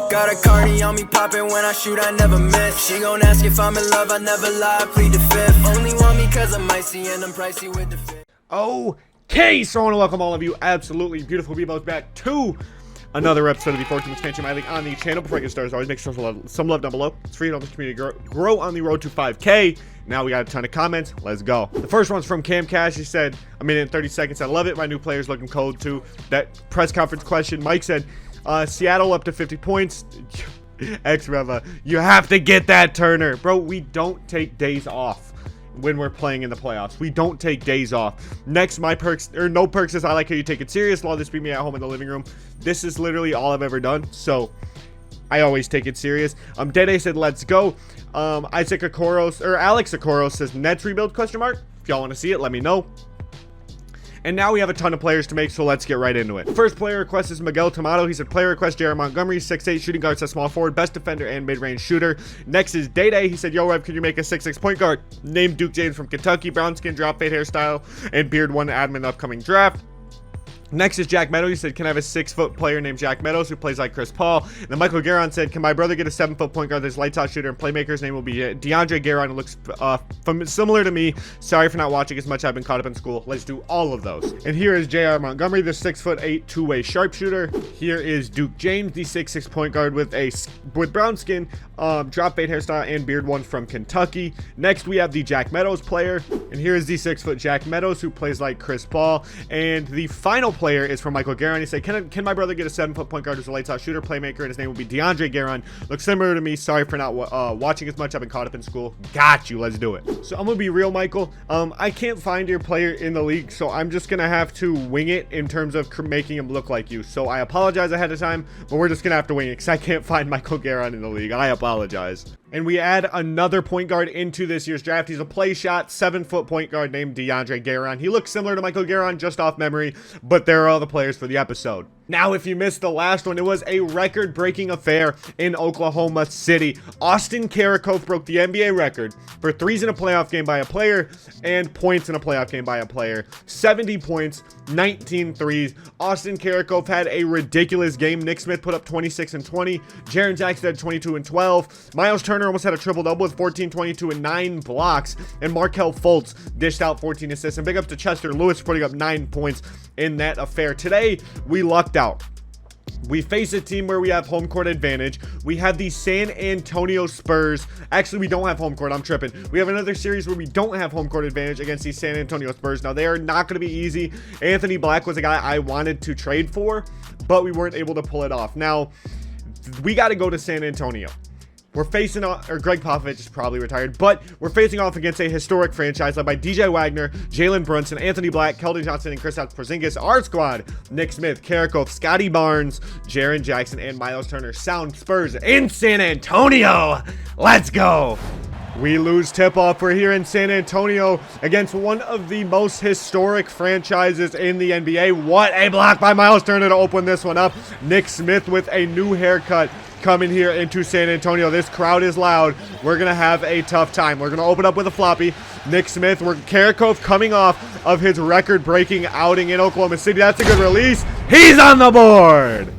Got a Cardi on me popping when I shoot, I never miss. She gon' ask if I'm in love, I never lie, I plead the fifth. Only want me cause I'm icy and I'm pricey with the fit. Okay, so I want to welcome all of you absolutely beautiful Bebos back to another episode of the Team Expansion MyLeague on the channel. Before I get started, always make sure some love down below. It's free to help this community grow on the road to 5K. Now we got a ton of comments. Let's go. The first one's from Cam Cash. He said, a minute and 30 seconds. I love it. My new player's looking cold too. That press conference question. Mike said, Seattle up to 50 points. xRevva, you have to get that Turner. Bro, we don't take days off when we're playing in the playoffs. We don't take days off. Next, my perks, or no perks, is I like how you take it serious. Law this beat me at home in the living room. This is literally all I've ever done, so I always take it serious. Dede said, let's go. Alex Okoro says, Nets rebuild, question mark. If y'all want to see it, let me know. And now we have a ton of players to make, so let's get right into it. First player request is Miguel Tomato. He said, player request Jared Montgomery, 6'8", shooting guard, says small forward, best defender, and mid-range shooter. Next is Dede. He said, yo, Rev, could you make a 6'6" point guard? Named Duke James from Kentucky, brown skin, drop fade hairstyle, and beard, one admin upcoming draft. Next is Jack Meadows. He said, can I have a 6-foot player named Jack Meadows who plays like Chris Paul? And then Michael Guerin said, can my brother get a 7-foot point guard that's lights out shooter and playmaker? His name will be DeAndre Guerin. It looks similar to me. Sorry for not watching as much. I've been caught up in school. Let's do all of those. And here is J.R. Montgomery, the 6'8" two-way sharpshooter. Here is Duke James, the 6'6" point guard with brown skin, drop fade hairstyle, and beard, one from Kentucky. Next, we have the Jack Meadows player. And here is the 6-foot Jack Meadows who plays like Chris Paul. And the final player is from Michael Guerin. He said, can my brother get a 7-foot point guard who's a lights out shooter, playmaker, and his name will be DeAndre Guerin. Looks similar to me. Sorry for not watching as much. I've been caught up in school. Got you. Let's do it. So I'm gonna be real, Michael. I can't find your player in the league, so I'm just gonna have to wing it in terms of making him look like you. So I apologize ahead of time, but we're just gonna have to wing it because I can't find Michael Guerin in the league. I apologize. And we add another point guard into this year's draft. He's a play shot, 7-foot point guard named DeAndre Guerin. He looks similar to Michael Guerin just off memory, but there are other players for the episode. Now, if you missed the last one, it was a record-breaking affair in Oklahoma City. Austin Karakov broke the NBA record for threes in a playoff game by a player and points in a playoff game by a player. 70 points, 19 threes. Austin Karakov had a ridiculous game. Nick Smith put up 26 and 20. Jaren Jackson had 22 and 12. Miles Turner almost had a triple-double with 14, 22, and 9 blocks. And Markelle Fultz dished out 14 assists. And big ups to Chester Lewis putting up 9 points in that affair. Today, we lucked out. We face a team where we have home court advantage. We have the San Antonio Spurs. Actually, we don't have home court. I'm tripping. We have another series where we don't have home court advantage against the San Antonio Spurs. Now, they are not going to be easy. Anthony Black was a guy I wanted to trade for, but we weren't able to pull it off. Now, we got to go to San Antonio. We're facing off, or Greg Popovich is probably retired, but we're facing off against a historic franchise led by DJ Wagner, Jalen Brunson, Anthony Black, Keldon Johnson, and Kristaps Porzingis. Our squad, Nick Smith, Karakov, Scotty Barnes, Jaren Jackson, and Miles Turner. Sound Spurs in San Antonio. Let's go. We lose tip-off. We're here in San Antonio against one of the most historic franchises in the NBA. What a block by Miles Turner to open this one up. Nick Smith with a new haircut coming here into San Antonio. This crowd is loud. We're going to have a tough time. We're going to open up with a floppy. Nick Smith, Karakov coming off of his record-breaking outing in Oklahoma City. That's a good release. He's on the board.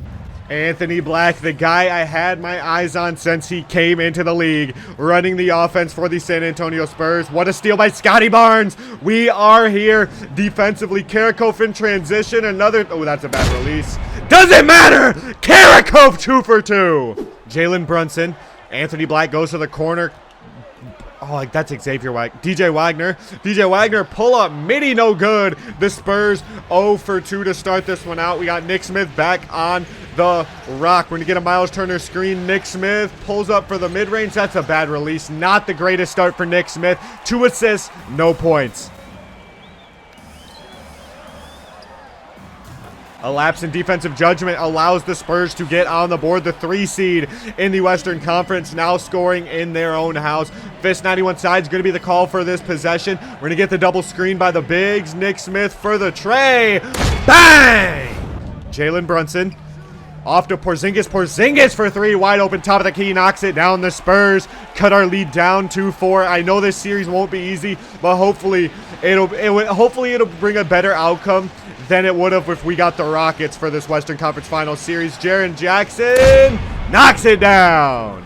Anthony Black, the guy I had my eyes on since he came into the league, running the offense for the San Antonio Spurs. What a steal by Scotty Barnes. We are here defensively. Karakov in transition. Another, oh, that's a bad release. Doesn't matter. Karakov 2 for 2. Jalen Brunson. Anthony Black goes to the corner. Oh, that's Xavier Wagner. DJ Wagner, pull up, midi, no good. The Spurs 0 for 2 to start this one out. We got Nick Smith back on the rock. We're going to get a Miles Turner screen. Nick Smith pulls up for the mid-range. That's a bad release. Not the greatest start for Nick Smith. 2 assists, no points. A lapse in defensive judgment allows the Spurs to get on the board. The 3 seed in the Western Conference now scoring in their own house. Fist 91 side is going to be the call for this possession. We're going to get the double screen by the bigs. Nick Smith for the tray. Bang! Jalen Brunson off to Porzingis. Porzingis for 3. Wide open, top of the key. Knocks it down. The Spurs cut our lead down 2-4. I know this series won't be easy, but hopefully it'll bring a better outcome than it would have if we got the Rockets for this Western Conference Finals series. Jaren Jackson knocks it down.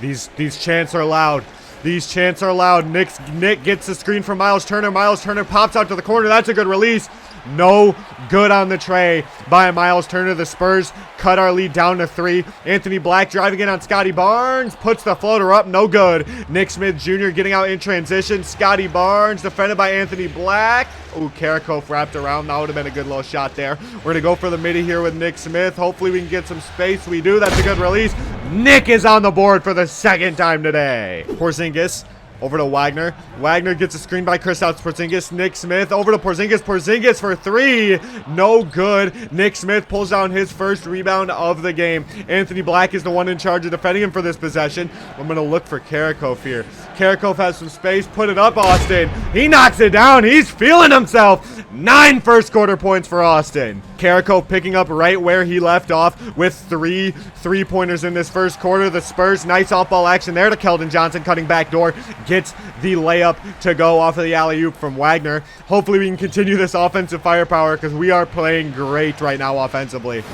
These chants are loud. These chants are loud. Nick gets the screen from Miles Turner. Miles Turner pops out to the corner. That's a good release. No good on the tray by Miles Turner. The Spurs cut our lead down to 3. Anthony Black driving in on Scotty Barnes. Puts the floater up. No good. Nick Smith Jr. getting out in transition. Scotty Barnes defended by Anthony Black. Ooh, Karakov wrapped around. That would have been a good little shot there. We're going to go for the midi here with Nick Smith. Hopefully we can get some space. We do. That's a good release. Nick is on the board for the second time today. Porzingis. Over to Wagner. Wagner gets a screen by Kristaps Porzingis. Nick Smith over to Porzingis. Porzingis for 3. No good. Nick Smith pulls down his first rebound of the game. Anthony Black is the one in charge of defending him for this possession. I'm going to look for Karakov here. Karakov has some space. Put it up, Austin. He knocks it down. He's feeling himself. 9 first quarter points for Austin. Karakov picking up right where he left off with 3 3-pointers in this first quarter. The Spurs, nice off-ball action there to Keldon Johnson, cutting back door. Gets the layup to go off of the alley-oop from Wagner. Hopefully we can continue this offensive firepower because we are playing great right now offensively.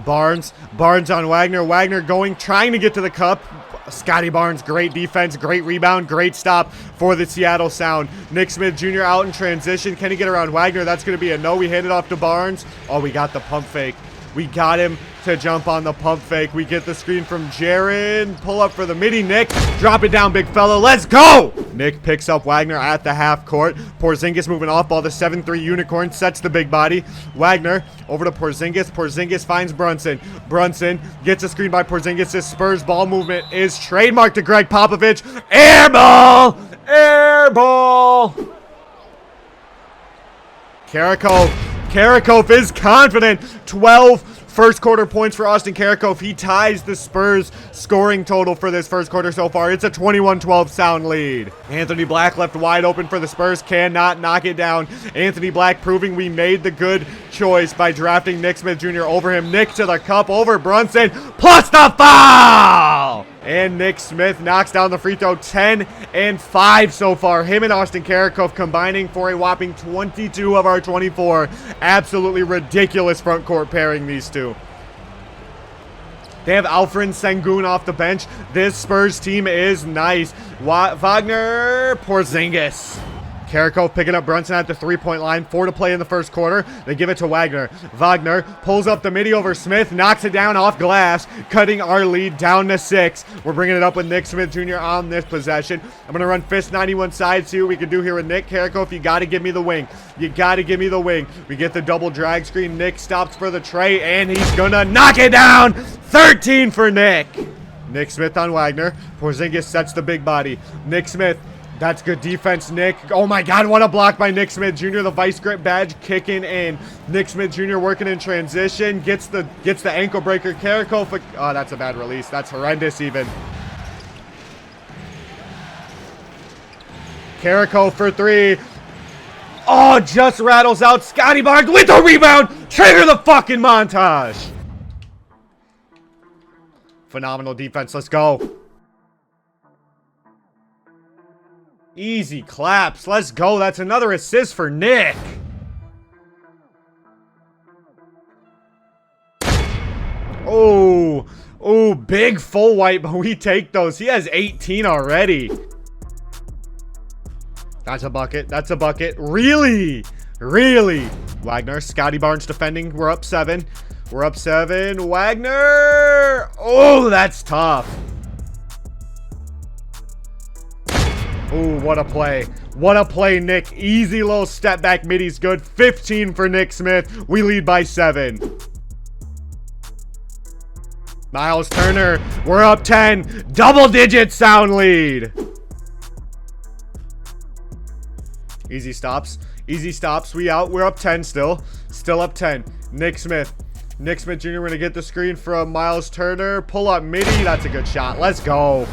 Barnes on Wagner. Wagner trying to get to the cup. Scotty Barnes, great defense, great rebound, great stop for the Seattle Sound. Nick Smith Jr. out in transition. Can he get around Wagner? That's going to be a no. We hand it off to Barnes. Oh, we got the pump fake. We got him to jump on the pump fake. We get the screen from Jaren. Pull up for the midi. Nick, drop it down, big fella. Let's go! Nick picks up Wagner at the half court. Porzingis moving off ball. The 7-3 unicorn sets the big body. Wagner over to Porzingis. Porzingis finds Brunson. Brunson gets a screen by Porzingis. This Spurs ball movement is trademarked to Greg Popovich. Air ball! Air ball! Karakov is confident. 12 first quarter points for Austin Karakov. He ties the Spurs scoring total for this first quarter so far. It's a 21-12 Sound lead. Anthony Black left wide open for the Spurs. Cannot knock it down. Anthony Black proving we made the good choice by drafting Nick Smith Jr. over him. Nick to the cup over Brunson. Plus the foul! And Nick Smith knocks down the free throw. 10 and 5 so far. Him and Austin Karakov combining for a whopping 22 of our 24. Absolutely ridiculous front court pairing, these two. They have Alfred Sengun off the bench. This Spurs team is nice. Wagner, Porzingis. Karakov picking up Brunson at the 3-point line. 4 to play in the first quarter. They give it to Wagner. Wagner pulls up the midi over Smith. Knocks it down off glass. Cutting our lead down to 6. We're bringing it up with Nick Smith Jr. on this possession. I'm going to run fist 91 side. See what we can do here with Nick. Karakov, you got to give me the wing. You got to give me the wing. We get the double drag screen. Nick stops for the tray. And he's going to knock it down. 13 for Nick. Nick Smith on Wagner. Porzingis sets the big body. Nick Smith. That's good defense, Nick. Oh my God, what a block by Nick Smith Jr. The vice grip badge kicking in. Nick Smith Jr. working in transition. Gets the ankle breaker. Karakov. Oh, that's a bad release. That's horrendous even. Karakov for 3. Oh, just rattles out. Scotty Barnes with the rebound. Trigger the fucking montage. Phenomenal defense. Let's go. Easy claps. Let's go. That's another assist for Nick. Oh, big full white, but we take those. He has 18 already. That's a bucket. That's a bucket. Really? Really? Wagner, Scotty Barnes defending. We're up 7. We're up 7. Wagner. Oh, that's tough. Oh, what a play. What a play, Nick. Easy little step back middies good. 15 for Nick Smith. We lead by 7. Miles Turner. We're up 10. Double-digit Sound lead. Easy stops. Easy stops. We out. We're up 10 still. Still up 10. Nick Smith. Nick Smith Jr. We're going to get the screen from Miles Turner. Pull up midi. That's a good shot. Let's go.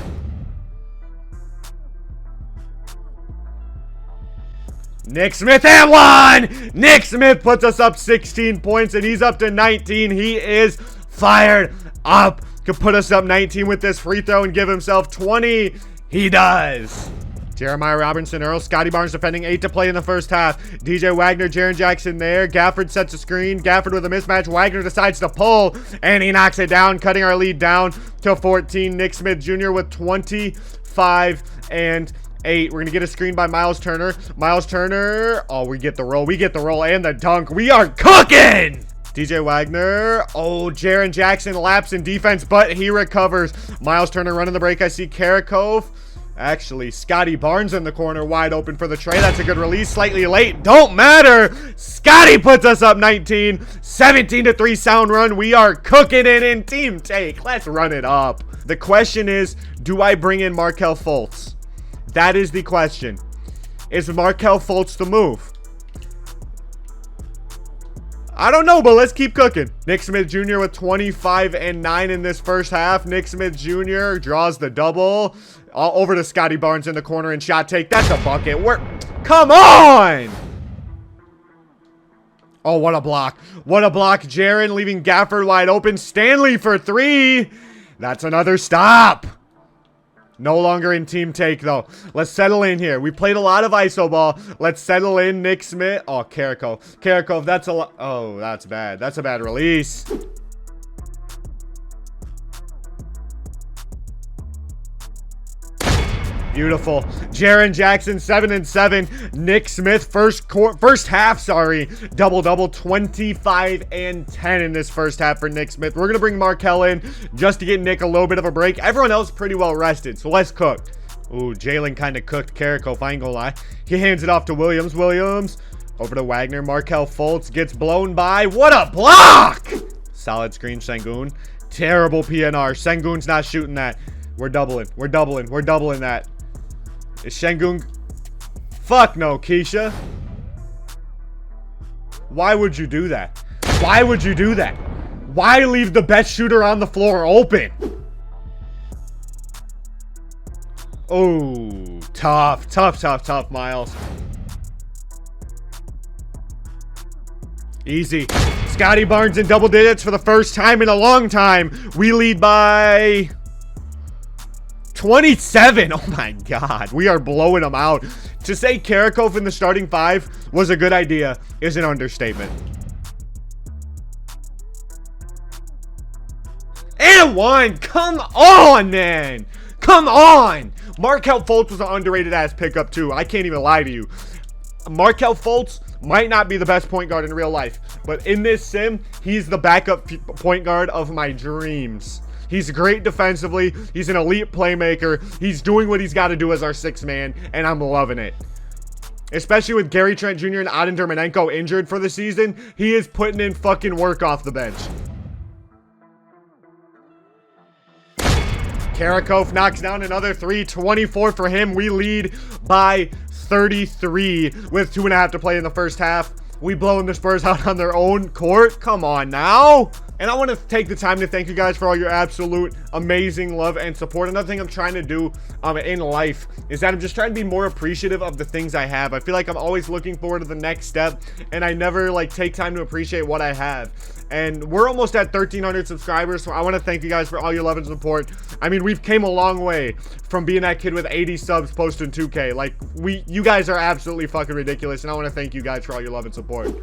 Nick Smith and 1! Nick Smith puts us up 16 points, and he's up to 19. He is fired up. Could put us up 19 with this free throw and give himself 20. He does. Jeremiah Robinson, Earl, Scotty Barnes defending, 8 to play in the first half. DJ Wagner, Jaren Jackson there. Gafford sets a screen. Gafford with a mismatch. Wagner decides to pull, and he knocks it down, cutting our lead down to 14. Nick Smith Jr. with 25 and 8. We're going to get a screen by Miles Turner. Miles Turner. Oh, we get the roll. We get the roll and the dunk. We are cooking! DJ Wagner. Oh, Jaren Jackson laps in defense, but he recovers. Miles Turner running the break. I see Karakov. Actually, Scotty Barnes in the corner, wide open for the tray. That's a good release. Slightly late. Don't matter. Scotty puts us up 19. 17-3 sound run. We are cooking it in team take. Let's run it up. The question is, do I bring in Markelle Fultz? That is the question. Is Markelle Fultz the move? I don't know, but let's keep cooking. Nick Smith Jr. with 25 and 9 in this first half. Nick Smith Jr. draws the double. All over to Scotty Barnes in the corner and shot take. That's a bucket. Come on! Oh, what a block. What a block. Jaren leaving Gafford wide open. Stanley for 3. That's another stop. No longer in team take, though. Let's settle in here. We played a lot of iso ball. Let's settle in. Nick Smith. Oh, Karakov. Karakov, that's a lot. Oh, that's bad. That's a bad release. Beautiful. Jaren Jackson, 7 and 7. Nick Smith, first half, sorry. Double-double, 25 and 10 in this first half for Nick Smith. We're going to bring Markelle in just to get Nick a little bit of a break. Everyone else pretty well rested, so let's cook. Ooh, Jalen kind of cooked Karakov, I ain't gonna lie. He hands it off to Williams. Williams, over to Wagner. Markelle Fultz gets blown by. What a block! Solid screen, Sengun. Terrible PNR. Sengun's not shooting that. We're doubling. We're doubling. We're doubling that. Is Sengun? Fuck no, Keisha. Why would you do that? Why would you do that? Why leave the best shooter on the floor open? Oh, tough, tough, tough, tough, Miles. Easy. Scotty Barnes in double digits for the first time in a long time. We lead by 27. Oh my god, we are blowing them out. To say Karakov in the starting 5 was a good idea is an understatement. And 1. Come on, man. Come on. Markelle Fultz was an underrated ass pickup too. I can't even lie to you. Markelle Fultz might not be the best point guard in real life, but in this sim, he's the backup point guard of my dreams. He's great defensively. He's an elite playmaker. He's doing what he's got to do as our 6th man, and I'm loving it. Especially with Gary Trent Jr. and Adin Dermanenko injured for the season, he is putting in fucking work off the bench. Karakov knocks down another 3. 24 for him. We lead by 33 with 2.5 to play in the first half. We blowing the Spurs out on their own court. Come on now. And I want to take the time to thank you guys for all your absolute amazing love and support. Another thing I'm trying to do in life is that I'm just trying to be more appreciative of the things I have. I feel like I'm always looking forward to the next step, and I never take time to appreciate what I have. And we're almost at 1,300 subscribers, so I want to thank you guys for all your love and support. I mean, we've came a long way from being that kid with 80 subs posting 2K. You guys are absolutely fucking ridiculous, and I want to thank you guys for all your love and support.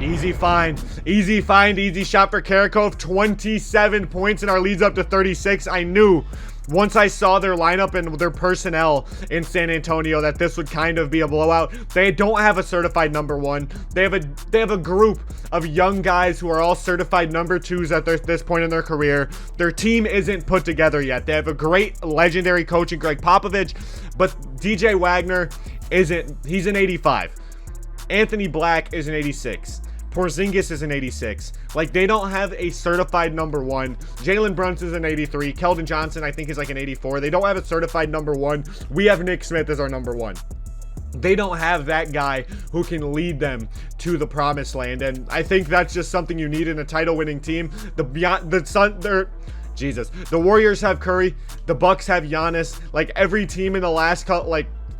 Easy find, easy find, easy shot for Karakov. 27 points and our lead's up to 36. I knew once I saw their lineup and their personnel in San Antonio that this would kind of be a blowout. They don't have a certified number 1. They have a group of young guys who are all certified number 2s at this point in their career. Their team isn't put together yet. They have a great legendary coach in Greg Popovich, but DJ Wagner isn't. He's an 85. Anthony Black is an 86. Porzingis is an 86. They don't have a certified number 1. Jalen Brunson is an 83. Keldon Johnson, I think, is an 84. They don't have a certified number 1. We have Nick Smith as our number 1. They don't have that guy who can lead them to the promised land, and I think that's just something you need in a title-winning team. The Warriors have Curry. The Bucks have Giannis. Every team in the last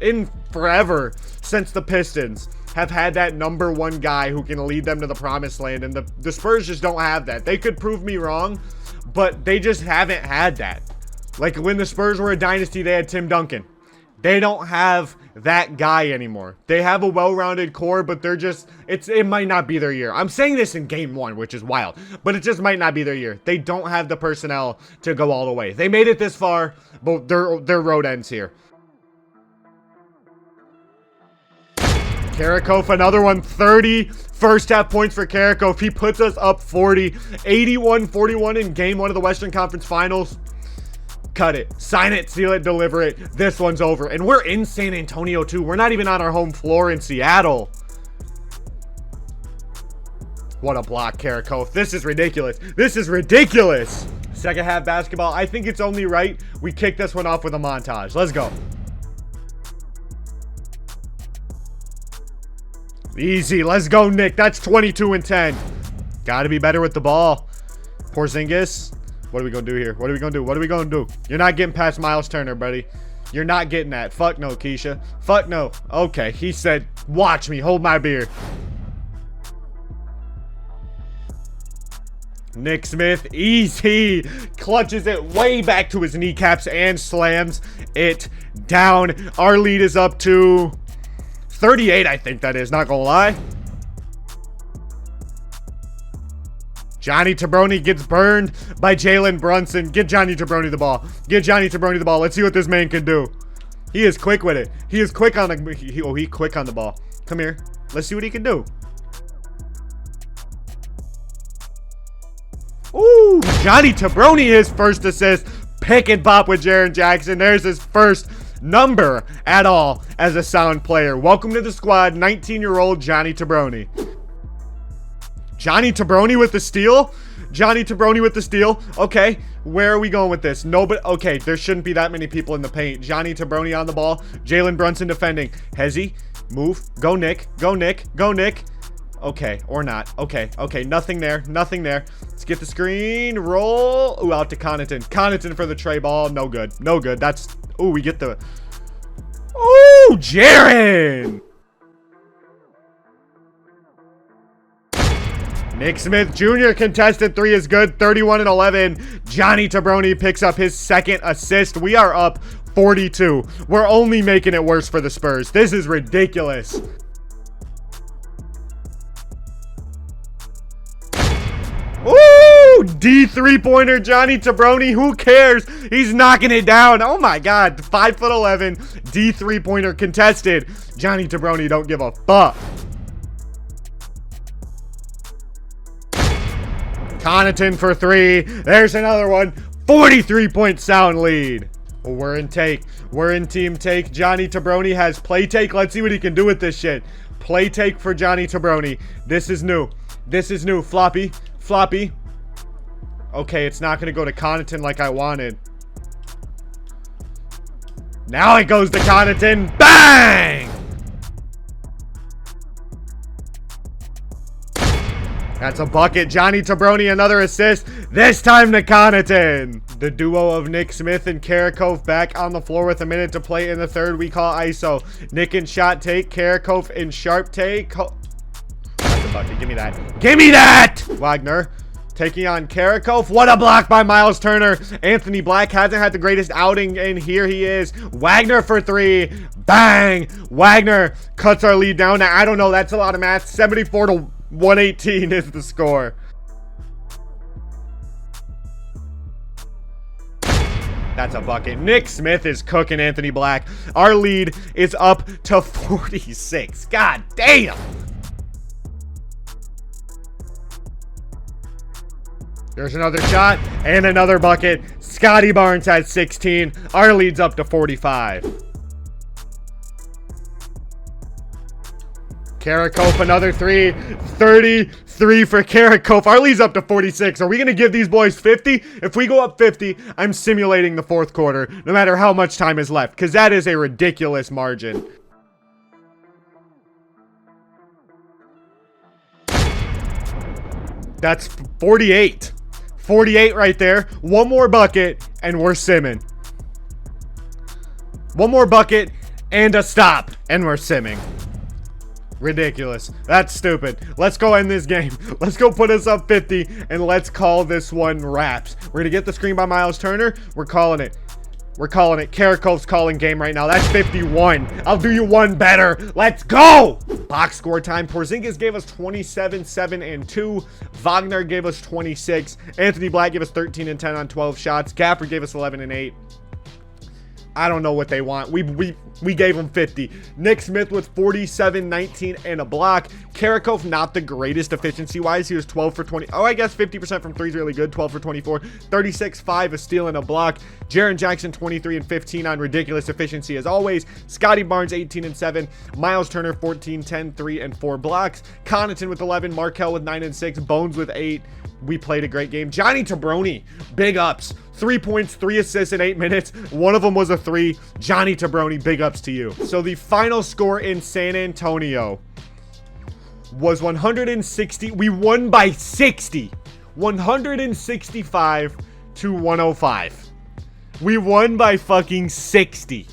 in forever since the Pistons have had that number 1 guy who can lead them to the promised land, and the Spurs just don't have that. They could prove me wrong, but they just haven't had that. Like when the Spurs were a dynasty, they had Tim Duncan. They don't have that guy anymore. They have a well-rounded core, but they're just, it might not be their year. I'm saying this in game 1, which is wild, but it just might not be their year. They don't have the personnel to go all the way. They made it this far, but their road ends here. Karakov, another one, 30 first half points for Karakov. He puts us up 40, 81-41 in game 1 of the Western Conference Finals. Cut it, sign it, seal it, deliver it. This one's over. And we're in San Antonio too. We're not even on our home floor in Seattle. What a block, Karakov. This is ridiculous. This is ridiculous. Second half basketball. I think it's only right we kick this one off with a montage. Let's go. Easy. Let's go, Nick. That's 22 and 10. Gotta be better with the ball. Porzingis. What are we gonna do here? What are we gonna do? What are we gonna do? You're not getting past Miles Turner, buddy. You're not getting that. Fuck no, Keisha. Fuck no. Okay, he said, watch me. Hold my beer. Nick Smith, easy. Clutches it way back to his kneecaps and slams it down. Our lead is up to 38, I think that is. Not gonna lie. Johnny Tabroni gets burned by Jalen Brunson. Get Johnny Tabroni the ball. Get Johnny Tabroni the ball. Let's see what this man can do. He is quick with it. He is quick on the... He's quick on the ball. Come here. Let's see what he can do. Ooh, Johnny Tabroni, his first assist. Pick and pop with Jaren Jackson. There's his first number at all as a sound player. Welcome to the squad, 19-year-old Johnny Tabroni. Johnny Tabroni with the steal. Johnny Tabroni with the steal. Okay, where are we going with this? Nobody. Okay, there shouldn't be that many people in the paint. Johnny Tabroni on the ball. Jalen Brunson defending. Hezzy, move. Go Nick. Go Nick. Go Nick. Okay, or not. Okay, okay. Nothing there. Nothing there. Let's get the screen. Roll. Ooh, out to Connaughton. Connaughton for the tray ball. No good. No good. That's... Ooh, we get the... Ooh, Jaren! Nick Smith Jr. contested 3 is good. 31 and 11. Johnny Tabroni picks up his second assist. We are up 42. We're only making it worse for the Spurs. This is ridiculous. Ooh, D three-pointer Johnny Tabroni. Who cares? He's knocking it down. Oh my God. 5'11", D three-pointer contested. Johnny Tabroni don't give a fuck. Connaughton for 3. There's another one. 43-point sound lead. Well, we're in take. We're in team take. Johnny Tabroni has play take. Let's see what he can do with this shit. Play take for Johnny Tabroni. This is new. This is new. Floppy. Floppy. Okay, it's not going to go to Connaughton like I wanted. Now it goes to Connaughton. Bang! That's a bucket. Johnny Tabroni, another assist. This time to Connaughton. The duo of Nick Smith and Karakov back on the floor with a minute to play in the third. We call ISO. Nick in shot take. Karakov in sharp take. That's a bucket. Give me that. Give me that! Wagner taking on Karakov. What a block by Miles Turner. Anthony Black hasn't had the greatest outing, and here he is. Wagner for 3. Bang! Wagner cuts our lead down. Now, I don't know. That's a lot of math. 74 to 118 is the score. That's a bucket. Nick Smith is cooking Anthony Black. Our lead is up to 46. God damn. There's another shot and another bucket. Scotty Barnes has 16. Our lead's up to 45. Karakov, another 3. 33 for Karakov. Our lead's up to 46. Are we going to give these boys 50? If we go up 50, I'm simulating the fourth quarter, no matter how much time is left, because that is a ridiculous margin. That's 48. 48 right there. One more bucket, and we're simming. One more bucket, and a stop, and we're simming. Ridiculous. That's stupid. Let's go end this game. Let's go put us up 50, and let's call this one wraps. We're going to get the screen by Miles Turner. We're calling it. We're calling it. Karakov's calling game right now. That's 51. I'll do you one better. Let's go. Box score time. Porzingis gave us 27, 7, and 2. Wagner gave us 26. Anthony Black gave us 13 and 10 on 12 shots. Gafford gave us 11 and 8. I don't know what they want. We gave him 50. Nick Smith with 47, 19, and a block. Karakov, not the greatest efficiency-wise. He was 12 for 20. Oh, I guess 50% from 3 is really good. 12 for 24. 36, 5, a steal, and a block. Jaren Jackson, 23 and 15 on ridiculous efficiency as always. Scotty Barnes, 18 and 7. Miles Turner, 14, 10, 3, and 4 blocks. Connaughton with 11. Markelle with 9 and 6. Bones with 8. We played a great game. Johnny Tabroni, big ups. 3 points, 3 assists in 8 minutes. One of them was a 3. Johnny Tabroni, big ups to you. So the final score in San Antonio was 160. We won by 60. 165 to 105. We won by fucking 60.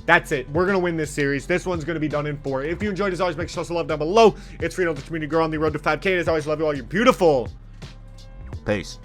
That's it. We're going to win this series. This one's going to be done in 4. If you enjoyed, as always, make sure to show some love down below. It's free to help the community grow on the road to 5K. As always, love you all. You're beautiful. Peace.